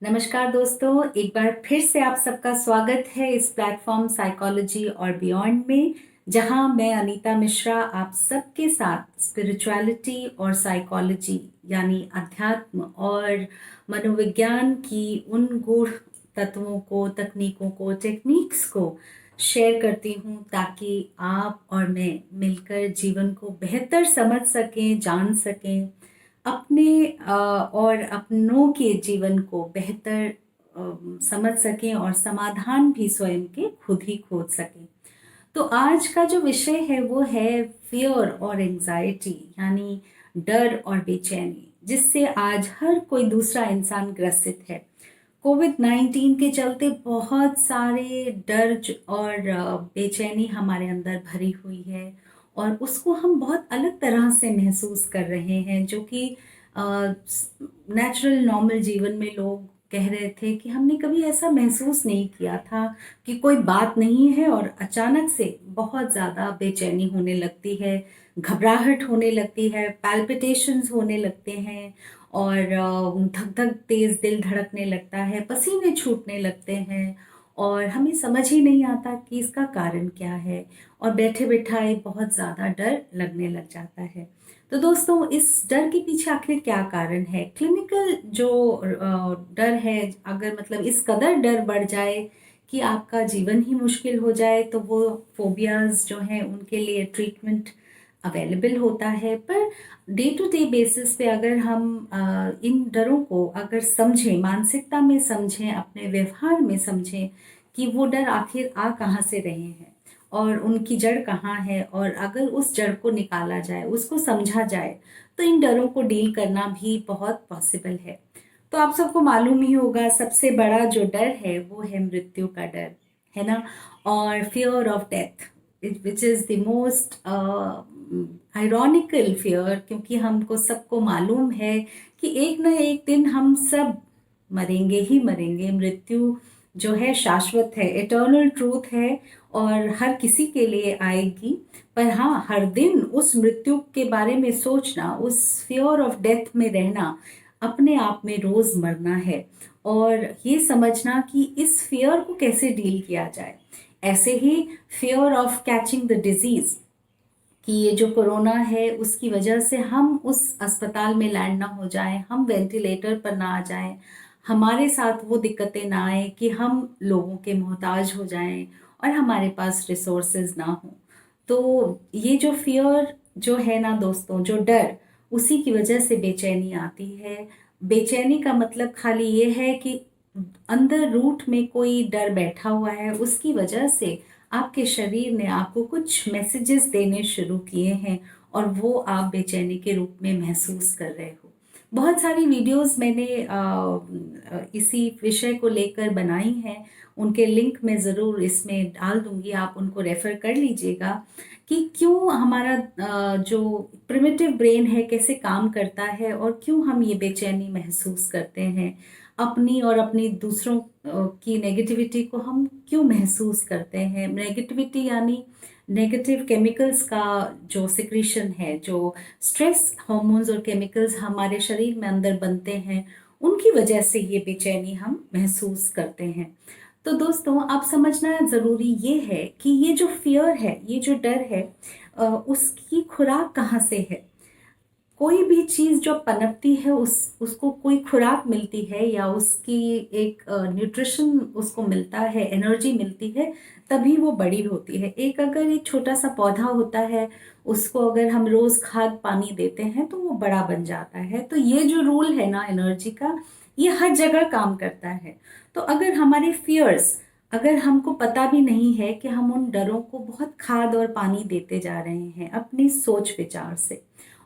नमस्कार दोस्तों, एक बार फिर से आप सबका स्वागत है इस प्लेटफॉर्म साइकोलॉजी और बियॉन्ड में, जहां मैं अनीता मिश्रा आप सबके साथ स्पिरिचुअलिटी और साइकोलॉजी यानी अध्यात्म और मनोविज्ञान की उन गूढ़ तत्वों को, तकनीकों को, टेक्निक्स को शेयर करती हूँ ताकि आप और मैं मिलकर जीवन को बेहतर समझ सकें, जान सकें, अपने और अपनों के जीवन को बेहतर समझ सकें और समाधान भी स्वयं के खुद ही खोज सकें। तो आज का जो विषय है वो है फियर और एंजाइटी, यानी डर और बेचैनी, जिससे आज हर कोई दूसरा इंसान ग्रसित है। कोविड-19 के चलते बहुत सारे डर और बेचैनी हमारे अंदर भरी हुई है और उसको हम बहुत अलग तरह से महसूस कर रहे हैं, जो कि नेचुरल नॉर्मल जीवन में लोग कह रहे थे कि हमने कभी ऐसा महसूस नहीं किया था कि कोई बात नहीं है और अचानक से बहुत ज़्यादा बेचैनी होने लगती है, घबराहट होने लगती है, पैल्पिटेशंस होने लगते हैं और धक धक तेज दिल धड़कने लगता है, पसीने छूटने लगते हैं और हमें समझ ही नहीं आता कि इसका कारण क्या है और बैठे बिठाए बहुत ज़्यादा डर लगने लग जाता है। तो दोस्तों, इस डर के पीछे आखिर क्या कारण है? क्लिनिकल जो डर है, अगर मतलब इस कदर डर बढ़ जाए कि आपका जीवन ही मुश्किल हो जाए, तो वो फोबियाज जो हैं उनके लिए ट्रीटमेंट अवेलेबल होता है। Per day to day basis पे अगर हम इन डरों को अगर समझें, मानसिकता में समझें, अपने व्यवहार में समझें कि वो डर आखिर आ कहाँ से रहे हैं और उनकी जड़ कहाँ है, और अगर उस जड़ को निकाला जाए, उसको समझा जाए, तो इन डरों को डील करना भी बहुत पॉसिबल है। तो आप सबको मालूम ही होगा, सबसे बड़ा जो डर है वो है मृत्यु का डर, है ना? और fear of death, which is the most ironical fear, क्योंकि हमको सबको मालूम है कि एक ना एक दिन हम सब मरेंगे ही मरेंगे। मृत्यु जो है शाश्वत है, इटर्नल ट्रूथ है और हर किसी के लिए आएगी। पर हाँ, हर दिन उस मृत्यु के बारे में सोचना, उस फियर ऑफ डेथ में रहना, अपने आप में रोज मरना है। और ये समझना कि इस फियर को कैसे डील किया जाए। ऐसे ही fear of catching the disease, कि ये जो कोरोना है उसकी वजह से हम उस अस्पताल में लैंड ना हो जाएं, हम वेंटिलेटर पर ना आ जाएं, हमारे साथ वो दिक्कतें ना आए कि हम लोगों के मोहताज हो जाएं और हमारे पास रिसोर्सेज ना हो। तो ये जो फियर जो है ना दोस्तों, जो डर, उसी की वजह से बेचैनी आती है। बेचैनी का मतलब खाली ये है कि अंदर रूट में कोई डर बैठा हुआ है, उसकी वजह से आपके शरीर ने आपको कुछ मैसेजेस देने शुरू किए हैं और वो आप बेचैनी के रूप में महसूस कर रहे हो। बहुत सारी वीडियोस मैंने इसी विषय को लेकर बनाई हैं, उनके लिंक मैं ज़रूर इसमें डाल दूंगी, आप उनको रेफ़र कर लीजिएगा कि क्यों हमारा जो प्रिमिटिव ब्रेन है कैसे काम करता है और क्यों हम ये बेचैनी महसूस करते हैं। अपनी और अपनी दूसरों की नेगेटिविटी को हम क्यों महसूस करते हैं। नेगेटिविटी यानी नेगेटिव केमिकल्स का जो सिक्रीशन है, जो स्ट्रेस हार्मोन्स और केमिकल्स हमारे शरीर में अंदर बनते हैं, उनकी वजह से ये बेचैनी हम महसूस करते हैं। तो दोस्तों, आप समझना ज़रूरी ये है कि ये जो फियर है, ये जो डर है, उसकी खुराक कहाँ से है। कोई भी चीज़ जो पनपती है उसको कोई खुराक मिलती है या उसकी एक न्यूट्रिशन उसको मिलता है, एनर्जी मिलती है, तभी वो बड़ी होती है। एक अगर एक छोटा सा पौधा होता है, उसको अगर हम रोज़ खाद पानी देते हैं तो वो बड़ा बन जाता है। तो ये जो रूल है ना एनर्जी का, ये हर जगह काम करता है। तो अगर हमारे फियर्स, अगर हमको पता भी नहीं है कि हम उन डरों को बहुत खाद और पानी देते जा रहे हैं अपनी सोच विचार से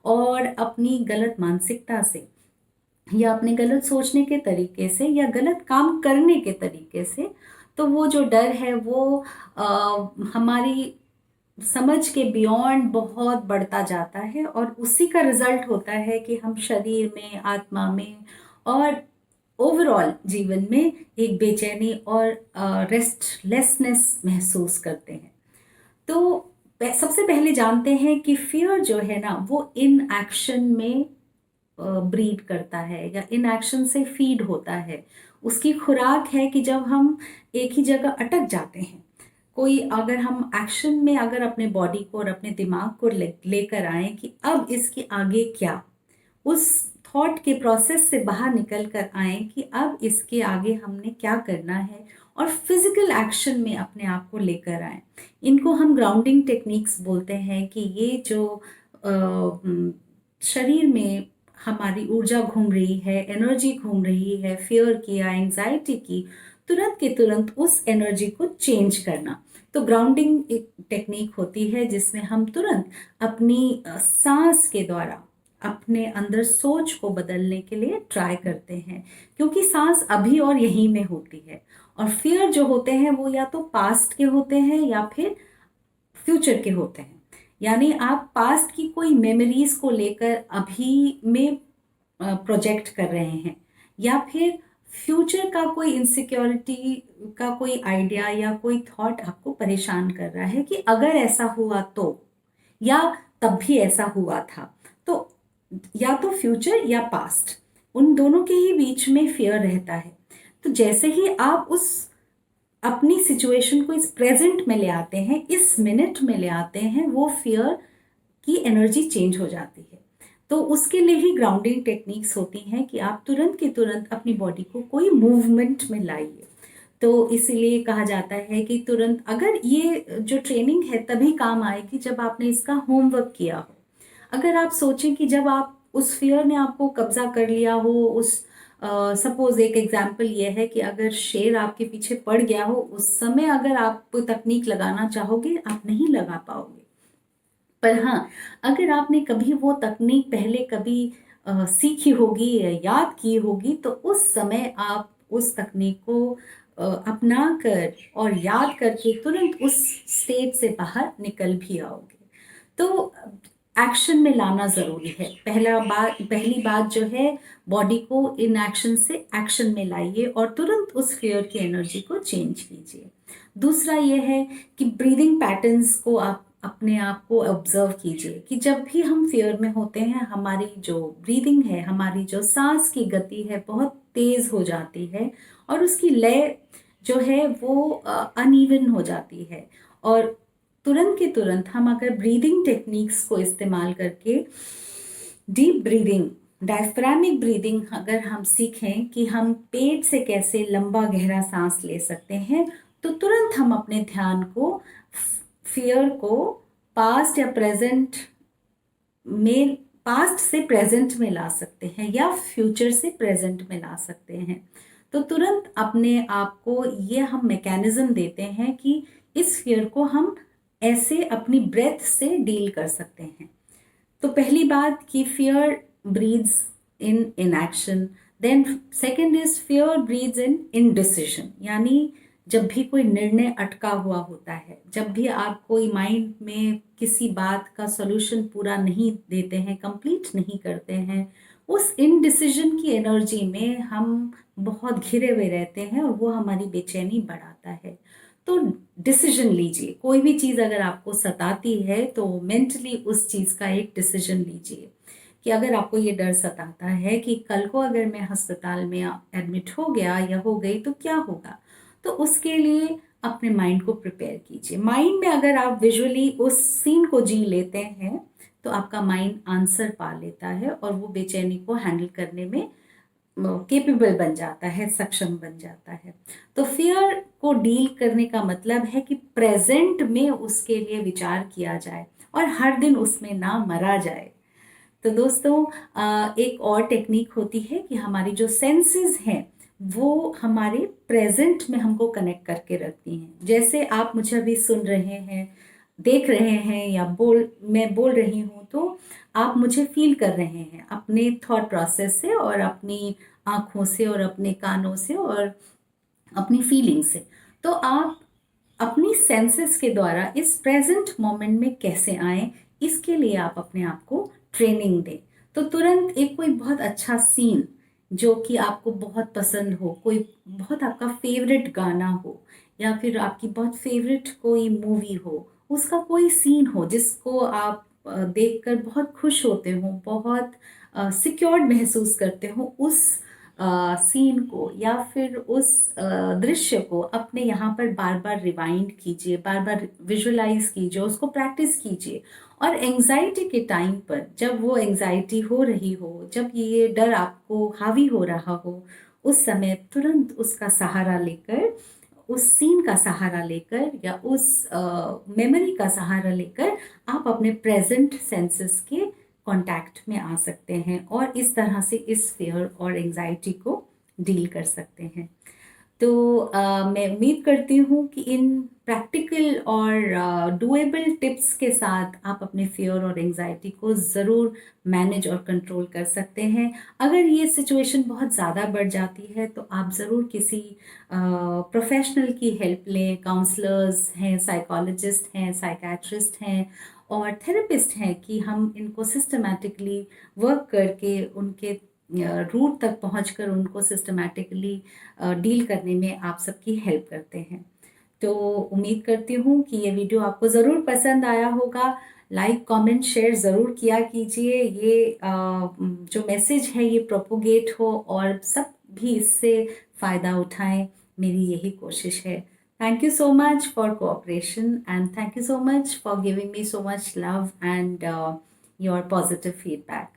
और अपनी गलत मानसिकता से, या अपने गलत सोचने के तरीके से, या गलत काम करने के तरीके से, तो वो जो डर है वो हमारी समझ के बियॉन्ड बहुत बढ़ता जाता है और उसी का रिजल्ट होता है कि हम शरीर में, आत्मा में और ओवरऑल जीवन में एक बेचैनी और रेस्टलेसनेस महसूस करते हैं। तो सबसे पहले जानते हैं कि फियर जो है ना वो इन एक्शन में ब्रीड करता है या इनएक्शन से फीड होता है। उसकी खुराक है कि जब हम एक ही जगह अटक जाते हैं, कोई अगर हम एक्शन में अगर अपने बॉडी को और अपने दिमाग को लेकर आए कि अब इसके आगे क्या, उस थॉट के प्रोसेस से बाहर निकल कर आए कि अब इसके आगे हमने क्या करना है, और फिजिकल एक्शन में अपने आप को लेकर आए। इनको हम ग्राउंडिंग टेक्निक्स बोलते हैं कि ये जो शरीर में हमारी ऊर्जा घूम रही है, एनर्जी घूम रही है, फियर की या एंजाइटी की, तुरंत के तुरंत उस एनर्जी को चेंज करना। तो ग्राउंडिंग एक टेक्निक होती है जिसमें हम तुरंत अपनी सांस के द्वारा अपने अंदर सोच को बदलने के लिए ट्राई करते हैं, क्योंकि सांस अभी और यहीं में होती है। और फियर जो होते हैं वो या तो पास्ट के होते हैं या फिर फ्यूचर के होते हैं। यानी आप पास्ट की कोई मेमोरीज को लेकर अभी में प्रोजेक्ट कर रहे हैं, या फिर फ्यूचर का कोई इनसिक्योरिटी का कोई आइडिया या कोई थॉट आपको परेशान कर रहा है कि अगर ऐसा हुआ तो, या तब भी ऐसा हुआ था। तो या तो फ्यूचर या पास्ट, उन दोनों के ही बीच में फियर रहता है। तो जैसे ही आप उस अपनी सिचुएशन को इस प्रेजेंट में ले आते हैं, इस मिनट में ले आते हैं, वो फियर की एनर्जी चेंज हो जाती है। तो उसके लिए ही ग्राउंडिंग टेक्निक्स होती हैं कि आप तुरंत के तुरंत अपनी बॉडी को कोई मूवमेंट में लाइए। तो इसीलिए कहा जाता है कि तुरंत, अगर ये जो ट्रेनिंग है तभी काम आएगी जब आपने इसका होमवर्क किया हो। अगर आप सोचें कि जब आप उस फियर ने आपको कब्जा कर लिया हो, उस सपोज एक एग्जाम्पल ये है कि अगर शेर आपके पीछे पड़ गया हो, उस समय अगर आप तकनीक लगाना चाहोगे आप नहीं लगा पाओगे। पर हाँ, अगर आपने कभी वो तकनीक पहले कभी सीखी होगी या याद की होगी, तो उस समय आप उस तकनीक को अपना कर और याद करके तुरंत उस स्टेट से बाहर निकल भी आओगे। तो एक्शन में लाना ज़रूरी है। पहली बात जो है, बॉडी को इन एक्शन से एक्शन में लाइए और तुरंत उस फियर की एनर्जी को चेंज कीजिए। दूसरा ये है कि ब्रीदिंग पैटर्न्स को आप अपने आप को ऑब्जर्व कीजिए कि जब भी हम फियर में होते हैं, हमारी जो ब्रीदिंग है, हमारी जो सांस की गति है, बहुत तेज हो जाती है और उसकी लय जो है वो अनइवन हो जाती है। और तुरंत के तुरंत हम अगर ब्रीदिंग टेक्निक्स को इस्तेमाल करके डीप ब्रीदिंग, डायफ्रामिक ब्रीदिंग अगर हम सीखें कि हम पेट से कैसे लंबा गहरा सांस ले सकते हैं, तो तुरंत हम अपने ध्यान को फियर को पास्ट या प्रेजेंट में, पास्ट से प्रेजेंट में ला सकते हैं या फ्यूचर से प्रेजेंट में ला सकते हैं। तो तुरंत अपने आप को ये हम मैकेनिज्म देते हैं कि इस फियर को हम ऐसे अपनी ब्रेथ से डील कर सकते हैं। तो पहली बात कि fear breeds in inaction, then second is fear breeds in indecision. यानी जब भी कोई निर्णय अटका हुआ होता है, जब भी आप कोई माइंड में किसी बात का सॉल्यूशन पूरा नहीं देते हैं, कंप्लीट नहीं करते हैं, उस इनडिसीजन की एनर्जी में हम बहुत घिरे हुए रहते हैं और वो हमारी बेचैनी बढ़ाता है। तो डिसीजन लीजिए। कोई भी चीज़ अगर आपको सताती है तो मेंटली उस चीज़ का एक डिसीजन लीजिए कि अगर आपको ये डर सताता है कि कल को अगर मैं अस्पताल में एडमिट हो गया या हो गई तो क्या होगा, तो उसके लिए अपने माइंड को प्रिपेयर कीजिए। माइंड में अगर आप विजुअली उस सीन को जी लेते हैं तो आपका माइंड आंसर पा लेता है और वो बेचैनी को हैंडल करने में केपेबल बन जाता है, सक्षम बन जाता है। तो फियर को डील करने का मतलब है कि प्रेजेंट में उसके लिए विचार किया जाए और हर दिन उसमें ना मरा जाए। तो दोस्तों, एक और टेक्निक होती है कि हमारी जो सेंसेस हैं वो हमारे प्रेजेंट में हमको कनेक्ट करके रखती हैं। जैसे आप मुझे अभी सुन रहे हैं, देख रहे हैं या मैं बोल रही हूँ, तो आप मुझे फील कर रहे हैं अपने थॉट प्रोसेस से और अपनी आँखों से और अपने कानों से और अपनी फीलिंग से। तो आप अपनी सेंसेस के द्वारा इस प्रेजेंट मोमेंट में कैसे आएं, इसके लिए आप अपने आप को ट्रेनिंग दें। तो तुरंत एक कोई बहुत अच्छा सीन जो कि आपको बहुत पसंद हो, कोई बहुत आपका फेवरेट गाना हो या फिर आपकी बहुत फेवरेट कोई मूवी हो, उसका कोई सीन हो जिसको आप देखकर बहुत खुश होते हो, बहुत सिक्योर्ड महसूस करते हो, उस सीन को या फिर उस दृश्य को अपने यहाँ पर बार बार रिवाइंड कीजिए, बार बार विजुअलाइज कीजिए, उसको प्रैक्टिस कीजिए। और एंजाइटी के टाइम पर, जब वो एंजाइटी हो रही हो, जब ये डर आपको हावी हो रहा हो, उस समय तुरंत उसका सहारा लेकर, उस सीन का सहारा लेकर या उस मेमोरी का सहारा लेकर आप अपने प्रेजेंट सेंसेस के कांटेक्ट में आ सकते हैं और इस तरह से इस फियर और एंजाइटी को डील कर सकते हैं। तो मैं उम्मीद करती हूँ कि इन प्रैक्टिकल और डुएबल टिप्स के साथ आप अपने फियर और एंजाइटी को ज़रूर मैनेज और कंट्रोल कर सकते हैं। अगर ये सिचुएशन बहुत ज़्यादा बढ़ जाती है तो आप ज़रूर किसी प्रोफेशनल की हेल्प लें। काउंसलर्स हैं, साइकोलॉजिस्ट हैं, साइकेट्रिस्ट हैं और थेरेपिस्ट हैं कि हम इनको सिस्टमैटिकली वर्क करके उनके रूट तक पहुंचकर उनको सिस्टमैटिकली डील करने में आप सबकी हेल्प करते हैं। तो उम्मीद करती हूँ कि ये वीडियो आपको ज़रूर पसंद आया होगा। लाइक, कमेंट, शेयर ज़रूर किया कीजिए। ये जो मैसेज है ये प्रोपोगेट हो और सब भी इससे फ़ायदा उठाएं, मेरी यही कोशिश है। Thank you so much for cooperation and thank you so much for giving me so much love and your positive feedback.